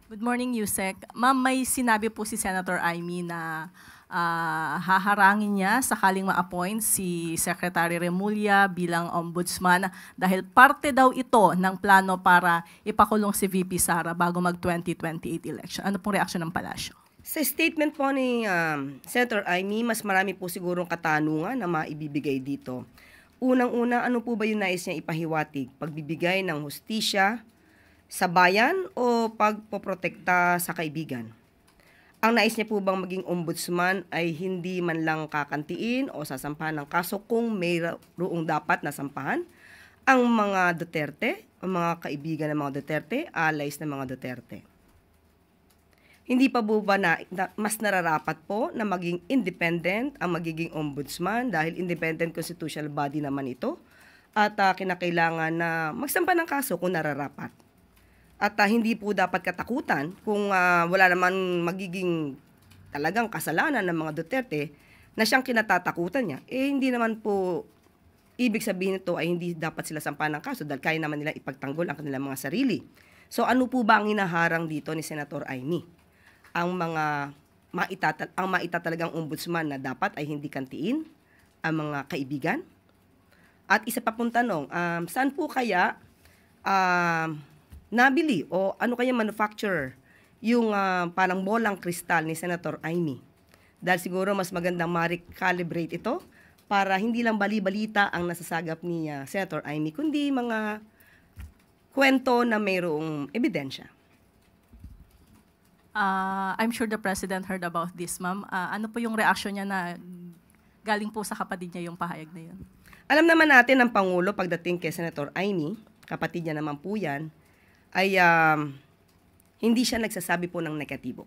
Good morning, Yusek. Ma'am, may sinabi po si Senator Amy na haharangin niya sakaling ma-appoint si Secretary Remulla bilang ombudsman dahil parte daw ito ng plano para ipakulong si VP Sara bago mag-2028 election. Ano pong reaksyon ng palasyo? Sa statement po ni Senator Amy, mas marami po sigurong katanungan na maibibigay dito. Unang-una, ano po ba yung nais niya ipahiwatig? Pagbibigay ng hustisya sa bayan o pagpoprotekta sa kaibigan? Ang nais niya po bang maging ombudsman ay hindi man lang kakantiin o sasampahan ng kaso kung mayroong dapat na sampahan? Ang mga Duterte, ang mga kaibigan ng mga Duterte, allies ng mga Duterte. Hindi pa po ba mas nararapat po na maging independent ang magiging ombudsman dahil independent constitutional body naman ito at kinakailangan na magsampa ng kaso kung nararapat. At hindi po dapat katakutan kung wala naman magiging talagang kasalanan ng mga Duterte na siyang kinatatakutan niya. Hindi naman po ibig sabihin nito ay hindi dapat sila sampahan ng kaso dahil kaya naman nila ipagtanggol ang kanilang mga sarili. So ano po ba ang hinaharang dito ni Senator Amy? Ang maitatalagang ombudsman na dapat ay hindi kantiin ang mga kaibigan? At isa pa pong tanong, saan po kaya nabili o ano kaya manufacturer yung parang bolang kristal ni Senator Amy? Dahil siguro mas magandang ma-recalibrate ito para hindi lang bali-balita ang nasasagap ni Senator Amy, kundi mga kwento na mayroong ebidensya. I'm sure the President heard about this, ma'am. Ano po yung reaksyon niya na galing po sa kapatid niya yung pahayag na yun? Alam naman natin ng Pangulo pagdating kay Senator Amy, kapatid niya naman po yan, ay hindi siya nagsasabi po ng negatibo.